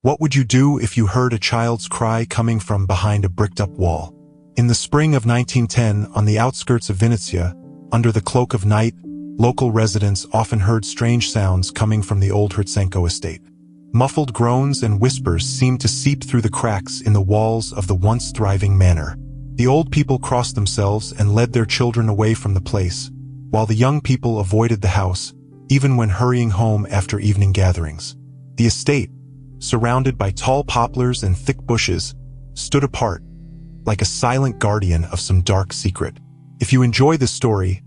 What would you do if you heard a child's cry coming from behind a bricked-up wall? In the spring of 1910, on the outskirts of Vinnytsia, under the cloak of night, local residents often heard strange sounds coming from the old Grizenko estate. Muffled groans and whispers seemed to seep through the cracks in the walls of the once thriving manor. The old people crossed themselves and led their children away from the place, while the young people avoided the house, even when hurrying home after evening gatherings. The estate, surrounded by tall poplars and thick bushes, stood apart, like a silent guardian of some dark secret. If you enjoy this story,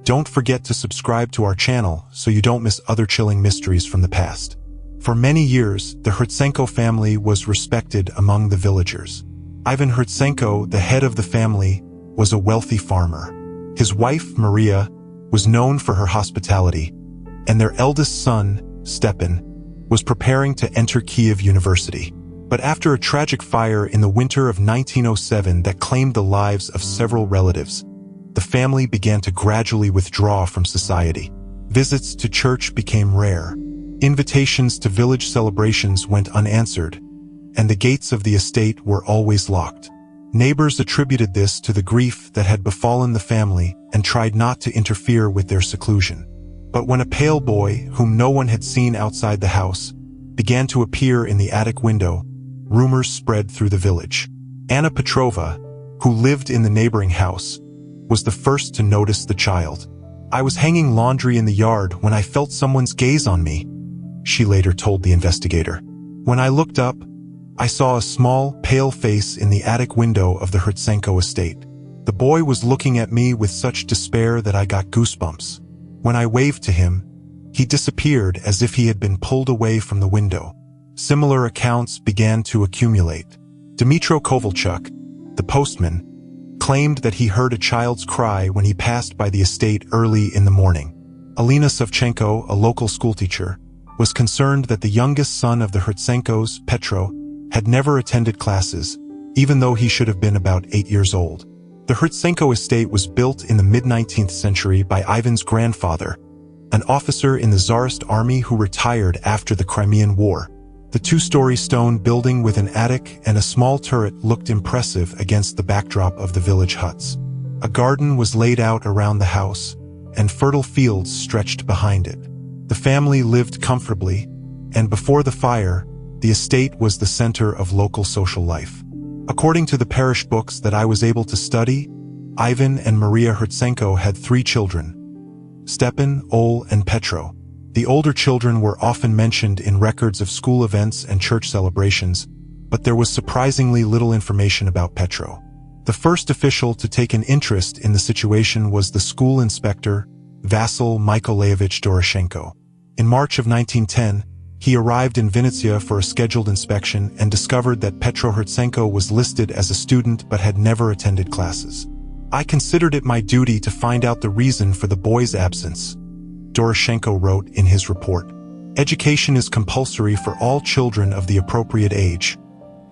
don't forget to subscribe to our channel so you don't miss other chilling mysteries from the past. For many years, the Grizenko family was respected among the villagers. Ivan Grizenko, the head of the family, was a wealthy farmer. His wife, Maria, was known for her hospitality, and their eldest son, Stepan, was preparing to enter Kiev University. But after a tragic fire in the winter of 1907 that claimed the lives of several relatives, the family began to gradually withdraw from society. Visits to church became rare. Invitations to village celebrations went unanswered, and the gates of the estate were always locked. Neighbors attributed this to the grief that had befallen the family and tried not to interfere with their seclusion. But when a pale boy, whom no one had seen outside the house, began to appear in the attic window, rumors spread through the village. Anna Petrova, who lived in the neighboring house, was the first to notice the child. "I was hanging laundry in the yard when I felt someone's gaze on me," she later told the investigator. "When I looked up, I saw a small, pale face in the attic window of the Grizenko estate. The boy was looking at me with such despair that I got goosebumps. When I waved to him, he disappeared as if he had been pulled away from the window." Similar accounts began to accumulate. Dmitro Kovalchuk, the postman, claimed that he heard a child's cry when he passed by the estate early in the morning. Alina Savchenko, a local schoolteacher, was concerned that the youngest son of the Grizenkos, Petro, had never attended classes, even though he should have been about 8 years old. The Grizenko estate was built in the mid-19th century by Ivan's grandfather, an officer in the Tsarist army who retired after the Crimean War. The two-story stone building with an attic and a small turret looked impressive against the backdrop of the village huts. A garden was laid out around the house, and fertile fields stretched behind it. The family lived comfortably, and before the fire, the estate was the center of local social life. According to the parish books that I was able to study, Ivan and Maria Grizenko had 3 children: Stepan, Ol, and Petro. The older children were often mentioned in records of school events and church celebrations, but there was surprisingly little information about Petro. The first official to take an interest in the situation was the school inspector, Vasil Mykolaievich Doroshenko. In March of 1910, he arrived in Vinnytsia for a scheduled inspection and discovered that Petro Grizenko was listed as a student but had never attended classes. "I considered it my duty to find out the reason for the boy's absence," Doroshenko wrote in his report. "Education is compulsory for all children of the appropriate age,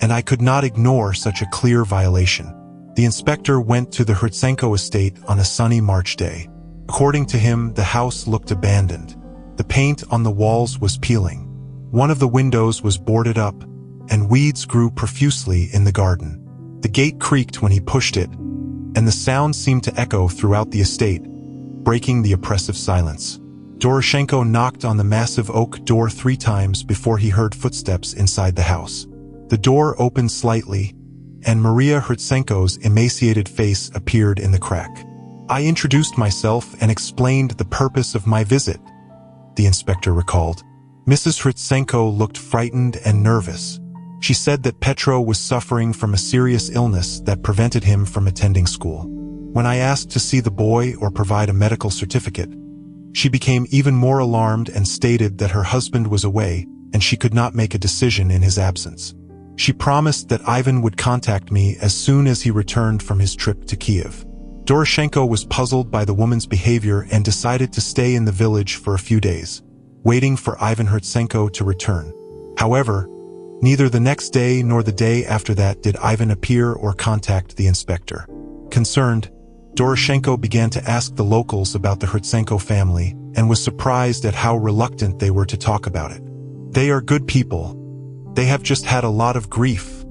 and I could not ignore such a clear violation." The inspector went to the Grizenko estate on a sunny March day. According to him, the house looked abandoned. The paint on the walls was peeling. One of the windows was boarded up, and weeds grew profusely in the garden. The gate creaked when he pushed it, and the sound seemed to echo throughout the estate, breaking the oppressive silence. Doroshenko knocked on the massive oak door 3 times before he heard footsteps inside the house. The door opened slightly, and Maria Grizenko's emaciated face appeared in the crack. "I introduced myself and explained the purpose of my visit," the inspector recalled. Mrs. Grizenko looked frightened and nervous. She said that Petro was suffering from a serious illness that prevented him from attending school. When I asked to see the boy or provide a medical certificate, she became even more alarmed and stated that her husband was away and she could not make a decision in his absence. She promised that Ivan would contact me as soon as he returned from his trip to Kiev. Doroshenko was puzzled by the woman's behavior and decided to stay in the village for a few days, waiting for Ivan Grizenko to return. However, neither the next day nor the day after that did Ivan appear or contact the inspector. Concerned, Doroshenko began to ask the locals about the Grizenko family and was surprised at how reluctant they were to talk about it. "They are good people," "They have just had a lot of grief,"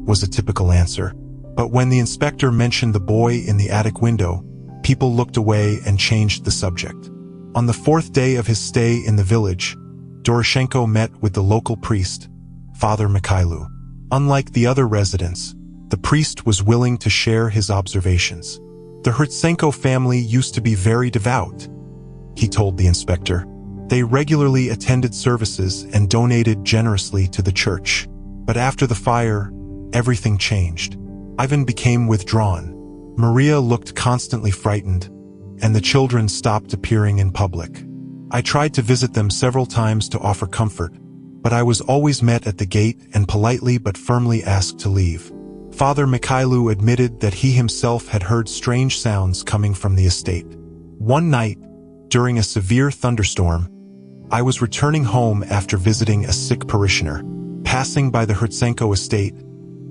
was a typical answer. But when the inspector mentioned the boy in the attic window, people looked away and changed the subject. On the fourth day of his stay in the village, Doroshenko met with the local priest, Father Mikhailu. Unlike the other residents, the priest was willing to share his observations. "The Grizenko family used to be very devout," he told the inspector. "They regularly attended services and donated generously to the church. But after the fire, everything changed. Ivan became withdrawn. Maria looked constantly frightened, and the children stopped appearing in public. I tried to visit them several times to offer comfort, but I was always met at the gate and politely but firmly asked to leave." Father Mikhailu admitted that he himself had heard strange sounds coming from the estate. "One night, during a severe thunderstorm, I was returning home after visiting a sick parishioner. Passing by the Grizenko estate,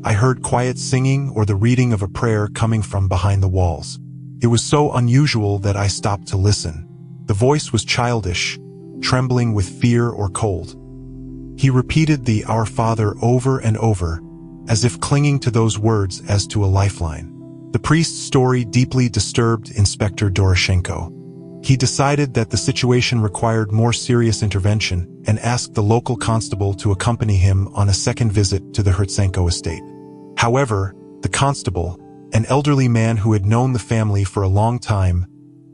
I heard quiet singing or the reading of a prayer coming from behind the walls. It was so unusual that I stopped to listen. The voice was childish, trembling with fear or cold. He repeated the Our Father over and over, as if clinging to those words as to a lifeline." The priest's story deeply disturbed Inspector Doroshenko. He decided that the situation required more serious intervention and asked the local constable to accompany him on a second visit to the Grizenko estate. However, the constable, an elderly man who had known the family for a long time,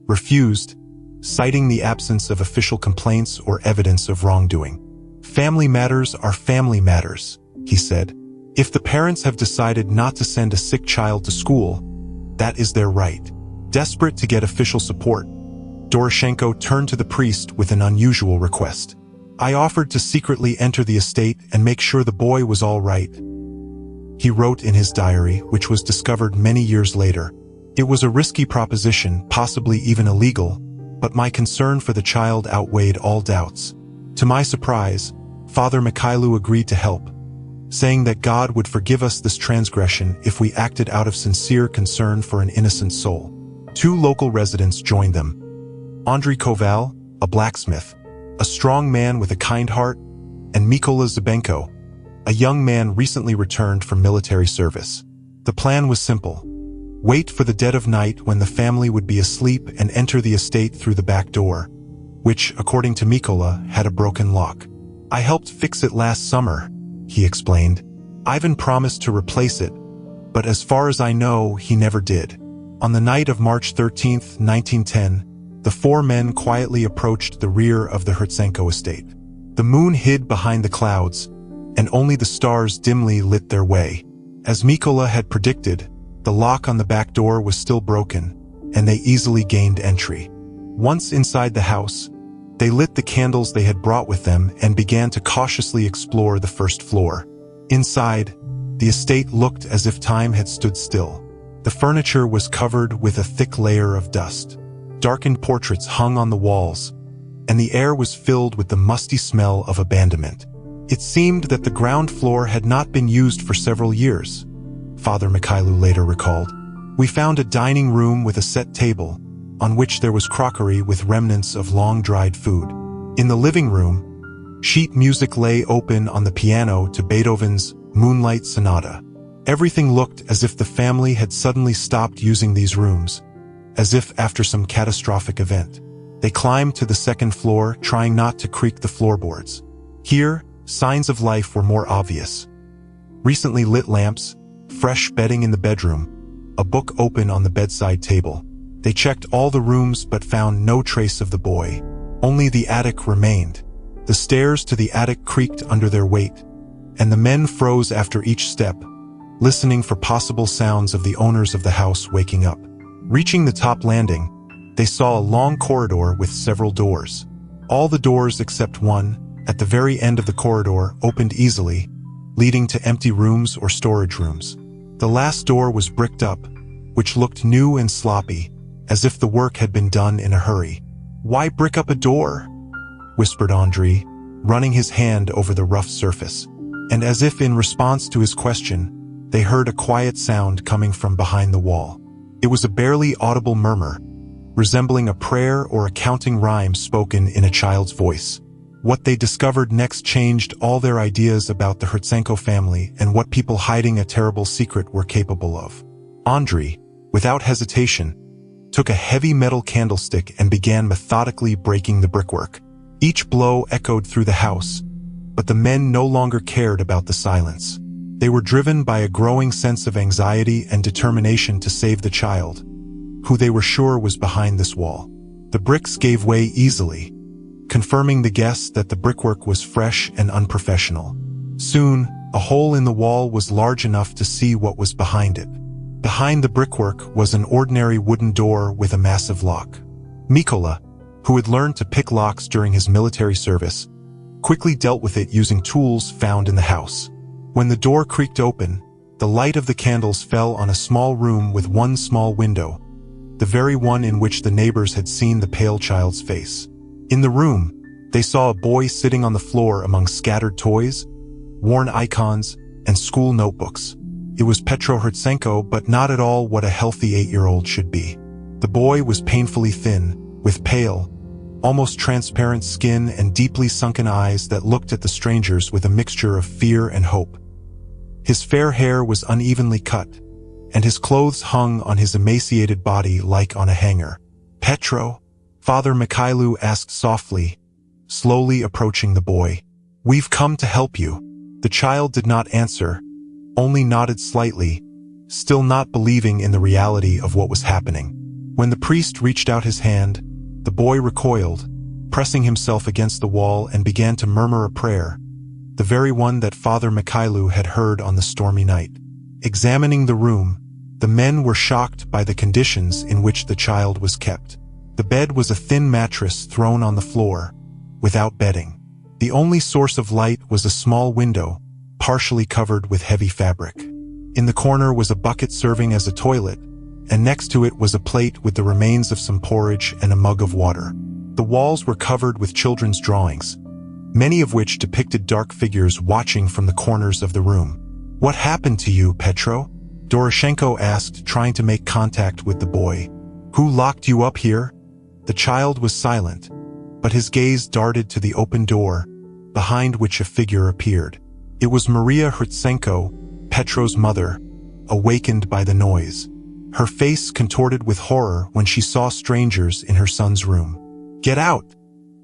refused, citing the absence of official complaints or evidence of wrongdoing. "Family matters are family matters," he said. "If the parents have decided not to send a sick child to school, that is their right." Desperate to get official support, Doroshenko turned to the priest with an unusual request. "I offered to secretly enter the estate and make sure the boy was all right," he wrote in his diary, which was discovered many years later. "It was a risky proposition, possibly even illegal, but my concern for the child outweighed all doubts. To my surprise, Father Mikhailu agreed to help, saying that God would forgive us this transgression if we acted out of sincere concern for an innocent soul." 2 local residents joined them. Andrei Koval, a blacksmith, a strong man with a kind heart, and Mykola Zbenko, a young man recently returned from military service. The plan was simple. Wait for the dead of night when the family would be asleep and enter the estate through the back door, which, according to Mykola, had a broken lock. "I helped fix it last summer," he explained. "Ivan promised to replace it, but as far as I know, he never did." On the night of March 13, 1910, the 4 men quietly approached the rear of the Grizenko estate. The moon hid behind the clouds, and only the stars dimly lit their way. As Mykola had predicted, the lock on the back door was still broken, and they easily gained entry. Once inside the house, they lit the candles they had brought with them and began to cautiously explore the first floor. Inside, the estate looked as if time had stood still. The furniture was covered with a thick layer of dust. Darkened portraits hung on the walls, and the air was filled with the musty smell of abandonment. It seemed that the ground floor had not been used for several years, Father Mikhailu later recalled. "We found a dining room with a set table, on which there was crockery with remnants of long-dried food. In the living room, sheet music lay open on the piano to Beethoven's Moonlight Sonata. Everything looked as if the family had suddenly stopped using these rooms, as if after some catastrophic event. They climbed to the second floor, trying not to creak the floorboards. Here, signs of life were more obvious. Recently lit lamps, fresh bedding in the bedroom, a book open on the bedside table. They checked all the rooms but found no trace of the boy. Only the attic remained. The stairs to the attic creaked under their weight, and the men froze after each step, listening for possible sounds of the owners of the house waking up. Reaching the top landing, they saw a long corridor with several doors. All the doors except one, at the very end of the corridor, opened easily, leading to empty rooms or storage rooms. The last door was bricked up, which looked new and sloppy, as if the work had been done in a hurry. "Why brick up a door?" whispered Andrei, running his hand over the rough surface. And as if in response to his question, they heard a quiet sound coming from behind the wall. It was a barely audible murmur, resembling a prayer or a counting rhyme spoken in a child's voice. What they discovered next changed all their ideas about the Grizenko family and what people hiding a terrible secret were capable of. Andrei, without hesitation, took a heavy metal candlestick and began methodically breaking the brickwork. Each blow echoed through the house, but the men no longer cared about the silence. They were driven by a growing sense of anxiety and determination to save the child, who they were sure was behind this wall. The bricks gave way easily, confirming the guess that the brickwork was fresh and unprofessional. Soon, a hole in the wall was large enough to see what was behind it. Behind the brickwork was an ordinary wooden door with a massive lock. Mikola, who had learned to pick locks during his military service, quickly dealt with it using tools found in the house. When the door creaked open, the light of the candles fell on a small room with one small window, the very one in which the neighbors had seen the pale child's face. In the room, they saw a boy sitting on the floor among scattered toys, worn icons, and school notebooks. It was Petro Grizenko, but not at all what a healthy 8-year-old should be. The boy was painfully thin, with pale, almost transparent skin and deeply sunken eyes that looked at the strangers with a mixture of fear and hope. His fair hair was unevenly cut, and his clothes hung on his emaciated body like on a hanger. "Petro?" Father Mikhailu asked softly, slowly approaching the boy. "We've come to help you." The child did not answer, only nodded slightly, still not believing in the reality of what was happening. When the priest reached out his hand, the boy recoiled, pressing himself against the wall and began to murmur a prayer, the very one that Father Mikhailu had heard on the stormy night. Examining the room, the men were shocked by the conditions in which the child was kept. The bed was a thin mattress thrown on the floor, without bedding. The only source of light was a small window, partially covered with heavy fabric. In the corner was a bucket serving as a toilet, and next to it was a plate with the remains of some porridge and a mug of water. The walls were covered with children's drawings, many of which depicted dark figures watching from the corners of the room. "What happened to you, Petro?" Doroshenko asked, trying to make contact with the boy. "Who locked you up here?" The child was silent, but his gaze darted to the open door, behind which a figure appeared. It was Maria Grizenko, Petro's mother, awakened by the noise. Her face contorted with horror when she saw strangers in her son's room. "Get out!"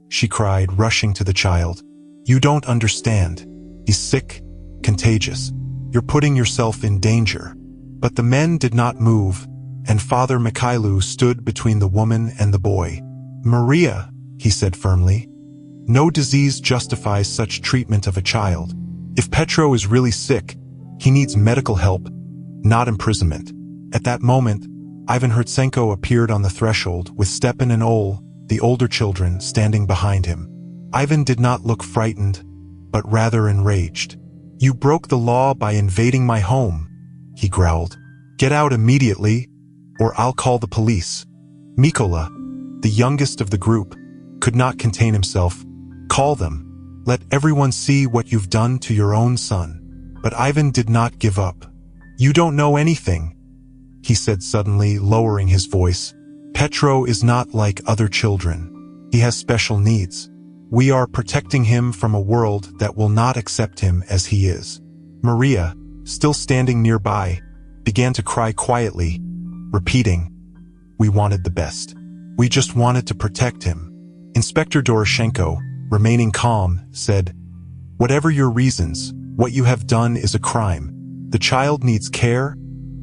she cried, rushing to the child. "You don't understand. He's sick, contagious. You're putting yourself in danger." But the men did not move, and Father Mikhailu stood between the woman and the boy. "Maria," he said firmly, "no disease justifies such treatment of a child. If Petro is really sick, he needs medical help, not imprisonment." At that moment, Ivan Grizenko appeared on the threshold with Stepan and Ol, the older children, standing behind him. Ivan did not look frightened, but rather enraged. "You broke the law by invading my home," he growled. "Get out immediately, or I'll call the police." Mikola, the youngest of the group, could not contain himself. "Call them. Let everyone see what you've done to your own son." But Ivan did not give up. "You don't know anything," he said suddenly, lowering his voice. "Petro is not like other children. He has special needs. We are protecting him from a world that will not accept him as he is." Maria, still standing nearby, began to cry quietly, repeating, "We wanted the best. We just wanted to protect him." Inspector Doroshenko, remaining calm, said, "Whatever your reasons, what you have done is a crime. The child needs care,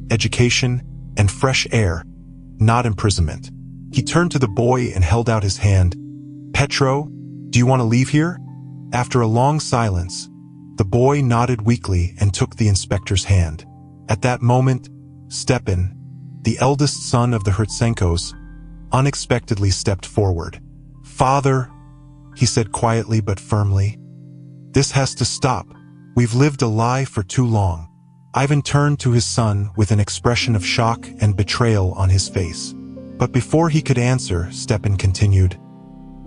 education, and fresh air, not imprisonment." He turned to the boy and held out his hand. "Petro, do you want to leave here?" After a long silence, the boy nodded weakly and took the inspector's hand. At that moment, Stepan, the eldest son of the Grizenkos, unexpectedly stepped forward. "Father," he said quietly but firmly, "this has to stop. We've lived a lie for too long." Ivan turned to his son with an expression of shock and betrayal on his face. But before he could answer, Stepan continued,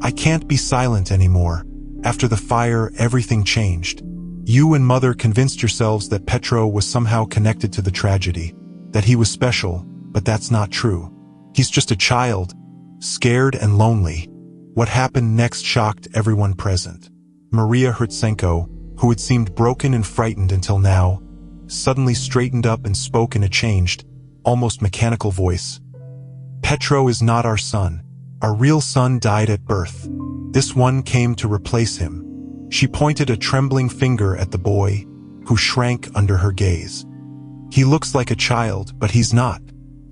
"I can't be silent anymore. After the fire, everything changed. You and Mother convinced yourselves that Petro was somehow connected to the tragedy, that he was special, but that's not true. He's just a child, scared and lonely. What happened next shocked everyone present. Maria Grizenko, who had seemed broken and frightened until now, suddenly straightened up and spoke in a changed, almost mechanical voice. "Petro is not our son. Our real son died at birth. This one came to replace him." She pointed a trembling finger at the boy, who shrank under her gaze. "He looks like a child, but he's not.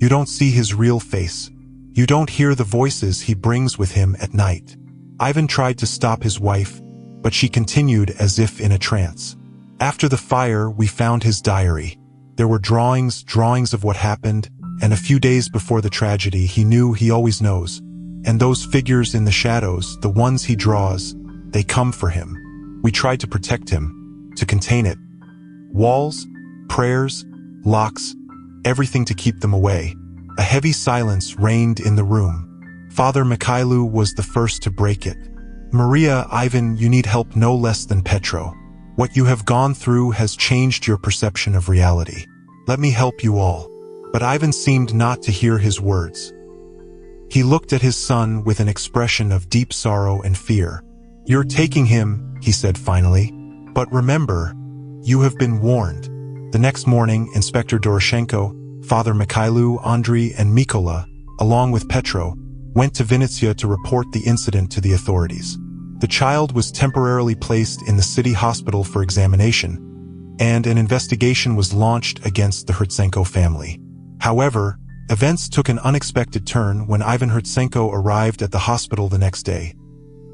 You don't see his real face. You don't hear the voices he brings with him at night." Ivan tried to stop his wife, but she continued as if in a trance. "After the fire, we found his diary. There were drawings of what happened, and a few days before the tragedy, he knew he always knows. And those figures in the shadows, the ones he draws, they come for him. We tried to protect him, to contain it. Walls, prayers, locks, everything to keep them away." A heavy silence reigned in the room. Father Mikhailu was the first to break it. "Maria, Ivan, you need help no less than Petro. What you have gone through has changed your perception of reality. Let me help you all." But Ivan seemed not to hear his words. He looked at his son with an expression of deep sorrow and fear. "You're taking him," he said finally. "But remember, you have been warned." The next morning, Inspector Doroshenko, Father Mikhailu, Andrei, and Mikola, along with Petro, went to Vinnytsia to report the incident to the authorities. The child was temporarily placed in the city hospital for examination, and an investigation was launched against the Grizenko family. However, events took an unexpected turn when Ivan Grizenko arrived at the hospital the next day,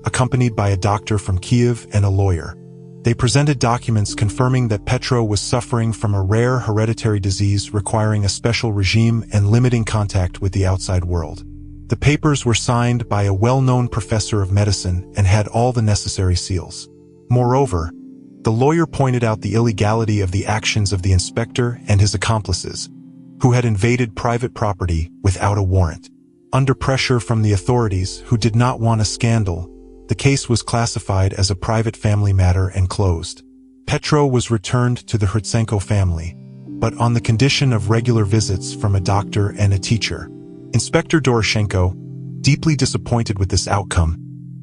accompanied by a doctor from Kiev and a lawyer. They presented documents confirming that Petro was suffering from a rare hereditary disease requiring a special regime and limiting contact with the outside world. The papers were signed by a well-known professor of medicine and had all the necessary seals. Moreover, the lawyer pointed out the illegality of the actions of the inspector and his accomplices, who had invaded private property without a warrant. Under pressure from the authorities, who did not want a scandal, the case was classified as a private family matter and closed. Petro was returned to the Grizenko family, but on the condition of regular visits from a doctor and a teacher. Inspector Doroshenko, deeply disappointed with this outcome,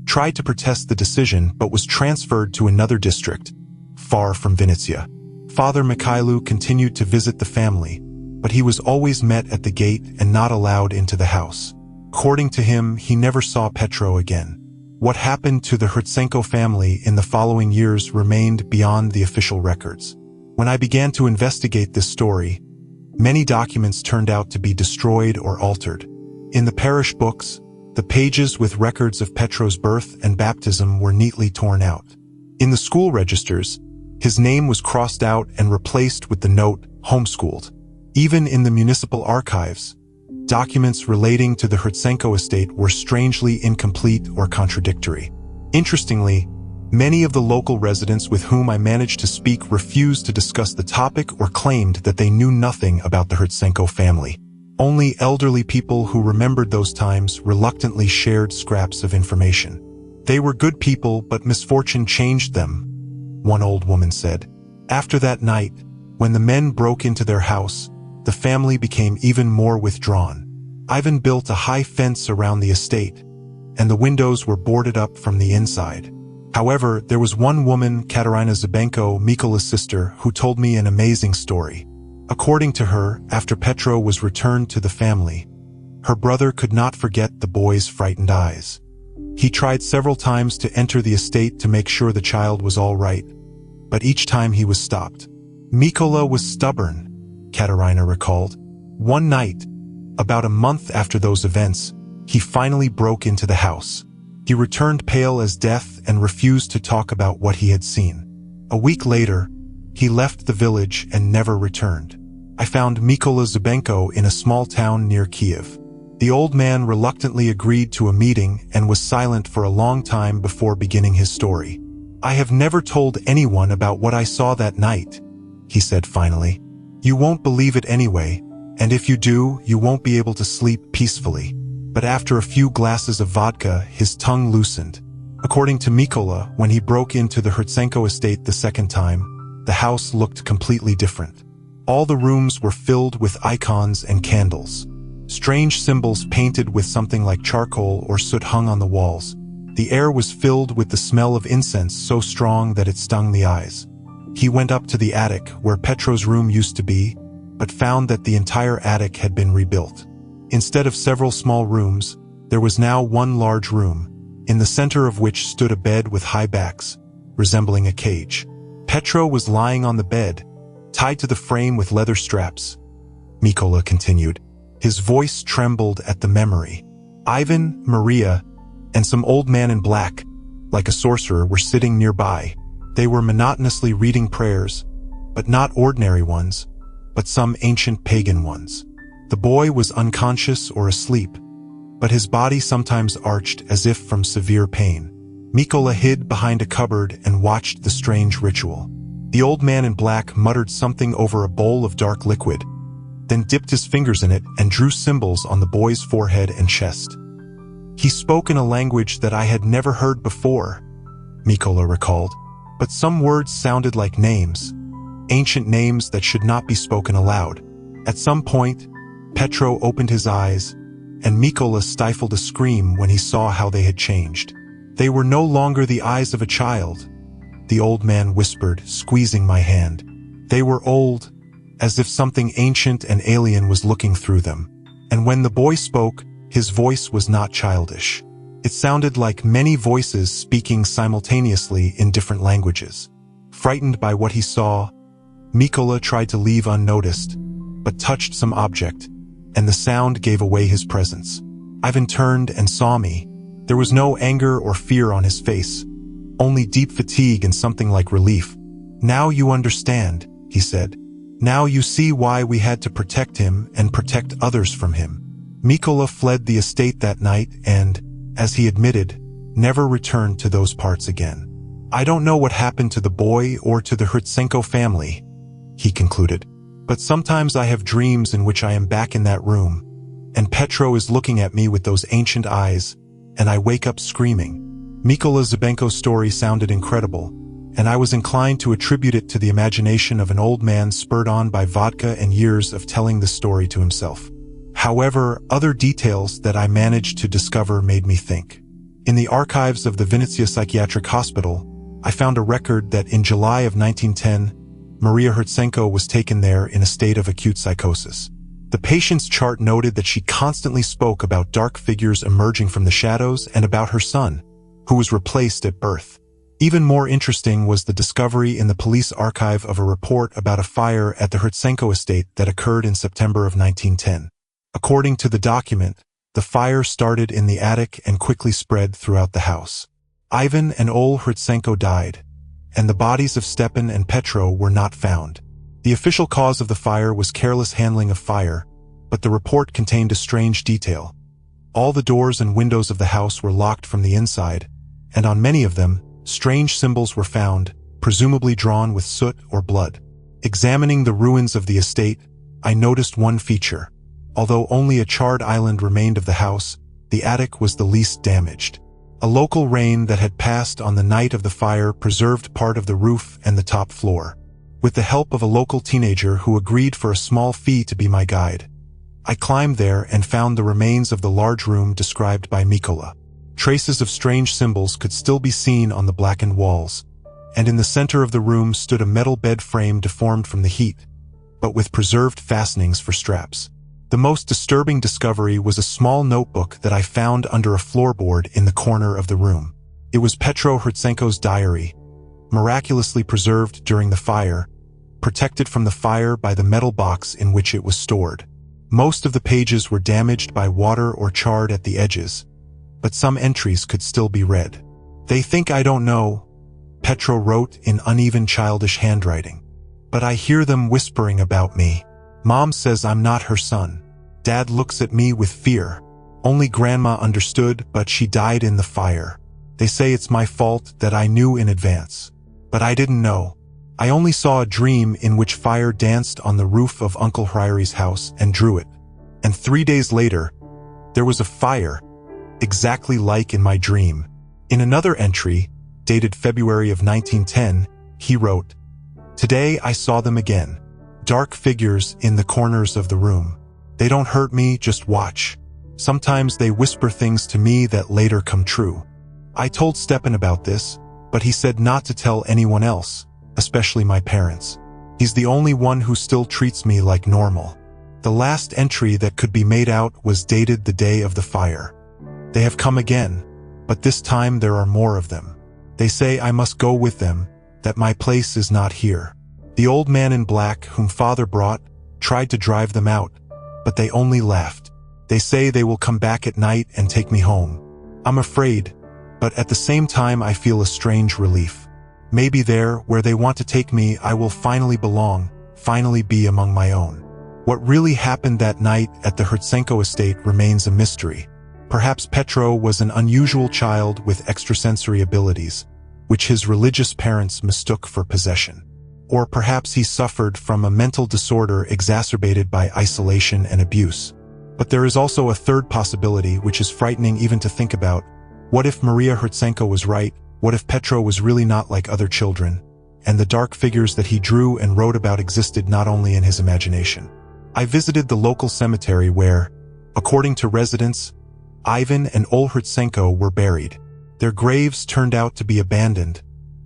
tried to protest the decision but was transferred to another district, far from Vinnytsia. Father Mikhailu continued to visit the family, but he was always met at the gate and not allowed into the house. According to him, he never saw Petro again. What happened to the Grizenko family in the following years remained beyond the official records. When I began to investigate this story, many documents turned out to be destroyed or altered. In the parish books, the pages with records of Petro's birth and baptism were neatly torn out. In the school registers, his name was crossed out and replaced with the note, "Homeschooled." Even in the municipal archives, documents relating to the Grizenko estate were strangely incomplete or contradictory. Interestingly, many of the local residents with whom I managed to speak refused to discuss the topic or claimed that they knew nothing about the Grizenko family. Only elderly people who remembered those times reluctantly shared scraps of information. "They were good people, but misfortune changed them," one old woman said. "After that night, when the men broke into their house, the family became even more withdrawn. Ivan built a high fence around the estate, and the windows were boarded up from the inside. However, there was one woman, Katerina Zabenko, Mikola's sister, who told me an amazing story. According to her, after Petro was returned to the family, her brother could not forget the boy's frightened eyes. He tried several times to enter the estate to make sure the child was all right, but each time he was stopped. Mikola was stubborn, Katerina recalled. One night, about a month after those events, he finally broke into the house. He returned pale as death and refused to talk about what he had seen. A week later, he left the village and never returned. I found Mikola Zabenko in a small town near Kiev. The old man reluctantly agreed to a meeting and was silent for a long time before beginning his story. "I have never told anyone about what I saw that night," he said finally. "You won't believe it anyway, and if you do, you won't be able to sleep peacefully." But after a few glasses of vodka, his tongue loosened. According to Mikola, when he broke into the Grizenko estate the second time, the house looked completely different. All the rooms were filled with icons and candles. Strange symbols painted with something like charcoal or soot hung on the walls, The air was filled with the smell of incense so strong that it stung the eyes. He went up to the attic where Petro's room used to be, but found that the entire attic had been rebuilt. Instead of several small rooms, there was now one large room, in the center of which stood a bed with high backs, resembling a cage. Petro was lying on the bed, tied to the frame with leather straps. Mikola continued. His voice trembled at the memory. Ivan, Maria, and some old man in black, like a sorcerer, were sitting nearby. They were monotonously reading prayers, but not ordinary ones, but some ancient pagan ones. The boy was unconscious or asleep, but his body sometimes arched as if from severe pain. Mikola hid behind a cupboard and watched the strange ritual. The old man in black muttered something over a bowl of dark liquid, then dipped his fingers in it and drew symbols on the boy's forehead and chest. He spoke in a language that I had never heard before, Mikola recalled, but some words sounded like names, ancient names that should not be spoken aloud. At some point, Petro opened his eyes, and Mikola stifled a scream when he saw how they had changed. They were no longer the eyes of a child, the old man whispered, squeezing my hand. They were old, as if something ancient and alien was looking through them. And when the boy spoke, his voice was not childish. It sounded like many voices speaking simultaneously in different languages. Frightened by what he saw, Mikola tried to leave unnoticed, but touched some object, and the sound gave away his presence. Ivan turned and saw me. There was no anger or fear on his face, only deep fatigue and something like relief. "Now you understand," he said. "Now you see why we had to protect him and protect others from him." Mikola fled the estate that night and, as he admitted, never returned to those parts again. "I don't know what happened to the boy or to the Grizenko family," he concluded, "but sometimes I have dreams in which I am back in that room, and Petro is looking at me with those ancient eyes, and I wake up screaming." Mikola Grizenko's story sounded incredible, and I was inclined to attribute it to the imagination of an old man spurred on by vodka and years of telling the story to himself. However, other details that I managed to discover made me think. In the archives of the Vinnytsia Psychiatric Hospital, I found a record that in July of 1910, Maria Grizenko was taken there in a state of acute psychosis. The patient's chart noted that she constantly spoke about dark figures emerging from the shadows and about her son, who was replaced at birth. Even more interesting was the discovery in the police archive of a report about a fire at the Grizenko estate that occurred in September of 1910. According to the document, the fire started in the attic and quickly spread throughout the house. Ivan and Ole Grizenko died, and the bodies of Stepan and Petro were not found. The official cause of the fire was careless handling of fire, but the report contained a strange detail. All the doors and windows of the house were locked from the inside, and on many of them, strange symbols were found, presumably drawn with soot or blood. Examining the ruins of the estate, I noticed one feature. Although only a charred island remained of the house, the attic was the least damaged. A local rain that had passed on the night of the fire preserved part of the roof and the top floor. With the help of a local teenager who agreed for a small fee to be my guide, I climbed there and found the remains of the large room described by Mikola. Traces of strange symbols could still be seen on the blackened walls, and in the center of the room stood a metal bed frame deformed from the heat, but with preserved fastenings for straps. The most disturbing discovery was a small notebook that I found under a floorboard in the corner of the room. It was Petro Grizenko's diary, miraculously preserved during the fire, protected from the fire by the metal box in which it was stored. Most of the pages were damaged by water or charred at the edges, but some entries could still be read. "They think I don't know," Petro wrote in uneven childish handwriting, "but I hear them whispering about me. Mom says I'm not her son. Dad looks at me with fear. Only Grandma understood, but she died in the fire. They say it's my fault that I knew in advance. But I didn't know. I only saw a dream in which fire danced on the roof of Uncle Hryry's house and drew it. And 3 days later, there was a fire, exactly like in my dream." In another entry, dated February of 1910, he wrote, "Today I saw them again. Dark figures in the corners of the room. They don't hurt me, just watch. Sometimes they whisper things to me that later come true. I told Stepan about this, but he said not to tell anyone else, especially my parents. He's the only one who still treats me like normal. The last entry that could be made out was dated the day of the fire. They have come again, but this time there are more of them. They say I must go with them, that my place is not here. The old man in black, whom father brought, tried to drive them out, but they only laughed. They say they will come back at night and take me home. I'm afraid, but at the same time I feel a strange relief. Maybe there, where they want to take me, I will finally belong, finally be among my own. What really happened that night at the Grizenko estate remains a mystery. Perhaps Petro was an unusual child with extrasensory abilities, which his religious parents mistook for possession. Or perhaps he suffered from a mental disorder exacerbated by isolation and abuse. But there is also a third possibility which is frightening even to think about. What if Maria Grizenko was right? What if Petro was really not like other children, and the dark figures that he drew and wrote about existed not only in his imagination? I visited the local cemetery where, according to residents, Ivan and Ol Grizenko were buried. Their graves turned out to be abandoned,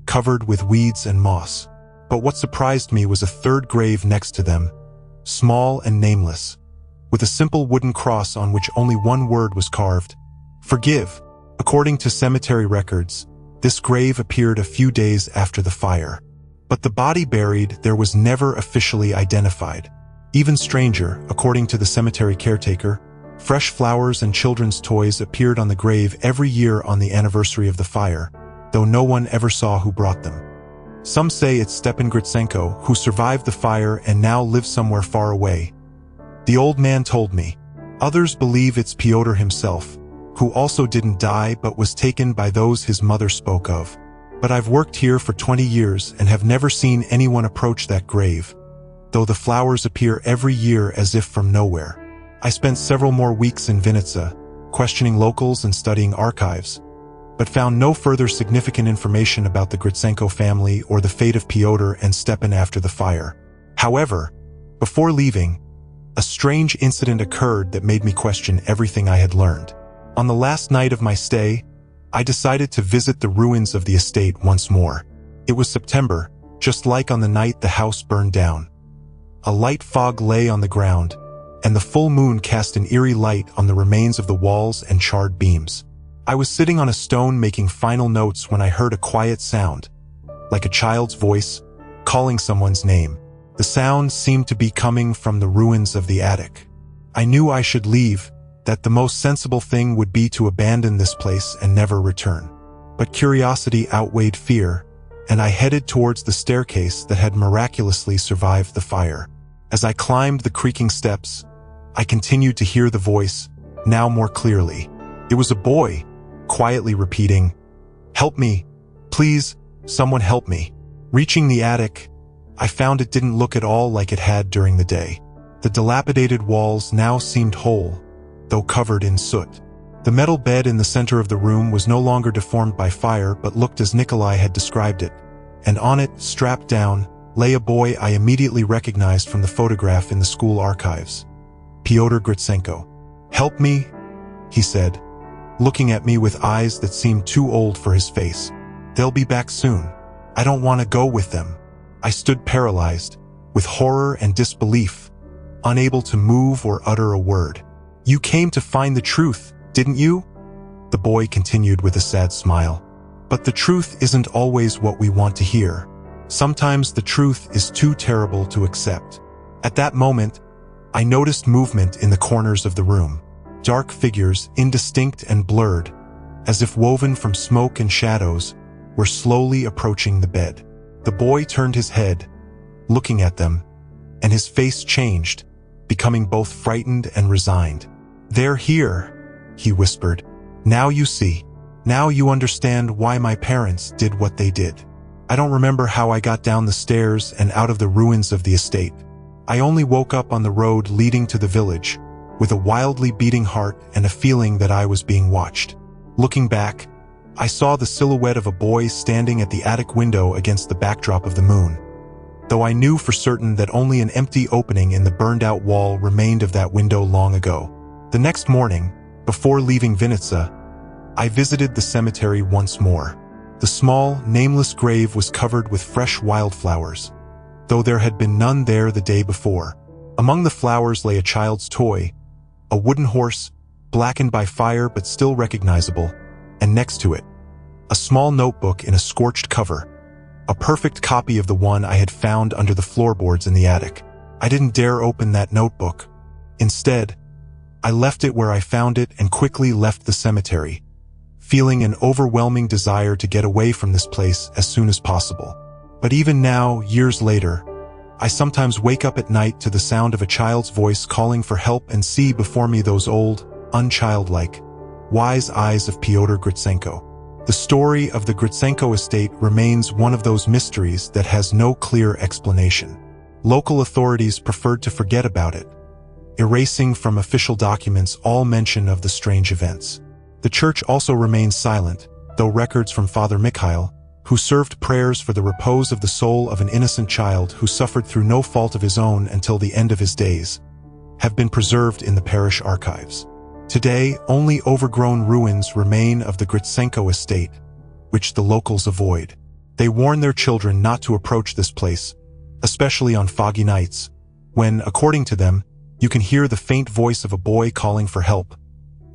covered with weeds and moss. But what surprised me was a third grave next to them, small and nameless, with a simple wooden cross on which only one word was carved: forgive. According to cemetery records, this grave appeared a few days after the fire. But the body buried there was never officially identified. Even stranger, according to the cemetery caretaker, fresh flowers and children's toys appeared on the grave every year on the anniversary of the fire, though no one ever saw who brought them. Some say it's Stepan Grizenko, who survived the fire and now lives somewhere far away. The old man told me. Others believe it's Pyotr himself, who also didn't die but was taken by those his mother spoke of. But I've worked here for 20 years and have never seen anyone approach that grave, though the flowers appear every year as if from nowhere. I spent several more weeks in Vinnytsia, questioning locals and studying archives, but found no further significant information about the Grizenko family or the fate of Pyotr and Stepan after the fire. However, before leaving, a strange incident occurred that made me question everything I had learned. On the last night of my stay, I decided to visit the ruins of the estate once more. It was September, just like on the night the house burned down. A light fog lay on the ground, and the full moon cast an eerie light on the remains of the walls and charred beams. I was sitting on a stone making final notes when I heard a quiet sound, like a child's voice, calling someone's name. The sound seemed to be coming from the ruins of the attic. I knew I should leave, that the most sensible thing would be to abandon this place and never return. But curiosity outweighed fear, and I headed towards the staircase that had miraculously survived the fire. As I climbed the creaking steps, I continued to hear the voice, now more clearly. It was a boy, quietly repeating, "Help me, please, someone help me." Reaching the attic, I found it didn't look at all like it had during the day. The dilapidated walls now seemed whole, though covered in soot. The metal bed in the center of the room was no longer deformed by fire but looked as Nikolai had described it, and on it, strapped down, lay a boy I immediately recognized from the photograph in the school archives. Pyotr Grizenko. "Help me," he said, looking at me with eyes that seemed too old for his face. "They'll be back soon. I don't want to go with them." I stood paralyzed, with horror and disbelief, unable to move or utter a word. "You came to find the truth, didn't you?" The boy continued with a sad smile. "But the truth isn't always what we want to hear. Sometimes the truth is too terrible to accept." At that moment, I noticed movement in the corners of the room. Dark figures, indistinct and blurred, as if woven from smoke and shadows, were slowly approaching the bed. The boy turned his head, looking at them, and his face changed, becoming both frightened and resigned. "They're here," he whispered. "Now you see. Now you understand why my parents did what they did." I don't remember how I got down the stairs and out of the ruins of the estate. I only woke up on the road leading to the village, with a wildly beating heart and a feeling that I was being watched. Looking back, I saw the silhouette of a boy standing at the attic window against the backdrop of the moon, though I knew for certain that only an empty opening in the burned-out wall remained of that window long ago. The next morning, before leaving Vinnytsia, I visited the cemetery once more. The small, nameless grave was covered with fresh wildflowers, though there had been none there the day before. Among the flowers lay a child's toy, a wooden horse, blackened by fire but still recognizable, and next to it, a small notebook in a scorched cover, a perfect copy of the one I had found under the floorboards in the attic. I didn't dare open that notebook. Instead, I left it where I found it and quickly left the cemetery, feeling an overwhelming desire to get away from this place as soon as possible. But even now, years later, I sometimes wake up at night to the sound of a child's voice calling for help and see before me those old, unchildlike, wise eyes of Pyotr Grizenko. The story of the Grizenko estate remains one of those mysteries that has no clear explanation. Local authorities preferred to forget about it, erasing from official documents all mention of the strange events. The church also remains silent, though records from Father Mikhail, who served prayers for the repose of the soul of an innocent child who suffered through no fault of his own until the end of his days, have been preserved in the parish archives. Today, only overgrown ruins remain of the Grizenko estate, which the locals avoid. They warn their children not to approach this place, especially on foggy nights, when, according to them, you can hear the faint voice of a boy calling for help,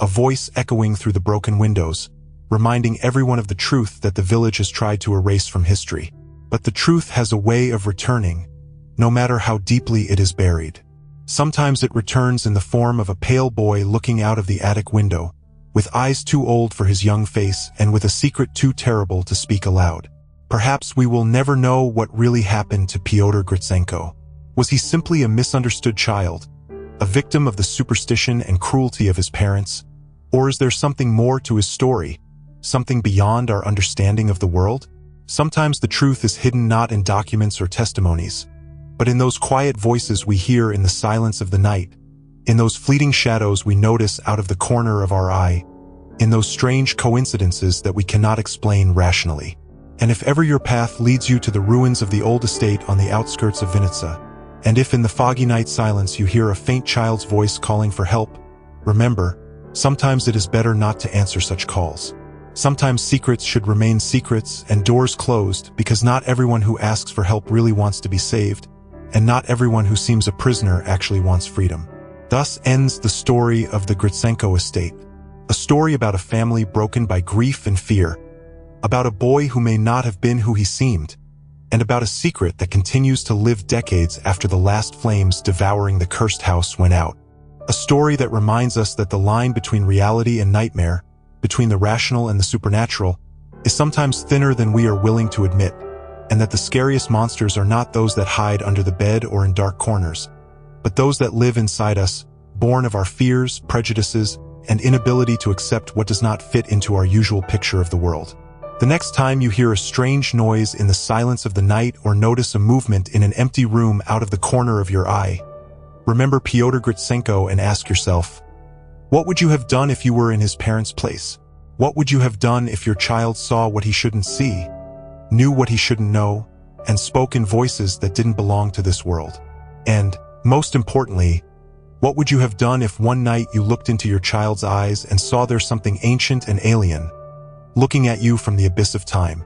a voice echoing through the broken windows, reminding everyone of the truth that the village has tried to erase from history. But the truth has a way of returning, no matter how deeply it is buried. Sometimes it returns in the form of a pale boy looking out of the attic window, with eyes too old for his young face and with a secret too terrible to speak aloud. Perhaps we will never know what really happened to Pyotr Grizenko. Was he simply a misunderstood child, a victim of the superstition and cruelty of his parents? Or is there something more to his story, something beyond our understanding of the world? Sometimes the truth is hidden not in documents or testimonies, but in those quiet voices we hear in the silence of the night, in those fleeting shadows we notice out of the corner of our eye, in those strange coincidences that we cannot explain rationally. And if ever your path leads you to the ruins of the old estate on the outskirts of Vinnytsia, and if in the foggy night silence you hear a faint child's voice calling for help, remember, sometimes it is better not to answer such calls. Sometimes secrets should remain secrets and doors closed, because not everyone who asks for help really wants to be saved, and not everyone who seems a prisoner actually wants freedom. Thus ends the story of the Grizenko estate, a story about a family broken by grief and fear, about a boy who may not have been who he seemed, and about a secret that continues to live decades after the last flames devouring the cursed house went out. A story that reminds us that the line between reality and nightmare, between the rational and the supernatural, is sometimes thinner than we are willing to admit, and that the scariest monsters are not those that hide under the bed or in dark corners, but those that live inside us, born of our fears, prejudices, and inability to accept what does not fit into our usual picture of the world. The next time you hear a strange noise in the silence of the night or notice a movement in an empty room out of the corner of your eye, remember Pyotr Grizenko and ask yourself, what would you have done if you were in his parents' place? What would you have done if your child saw what he shouldn't see, knew what he shouldn't know, and spoke in voices that didn't belong to this world? And, most importantly, what would you have done if one night you looked into your child's eyes and saw there something ancient and alien, looking at you from the abyss of time?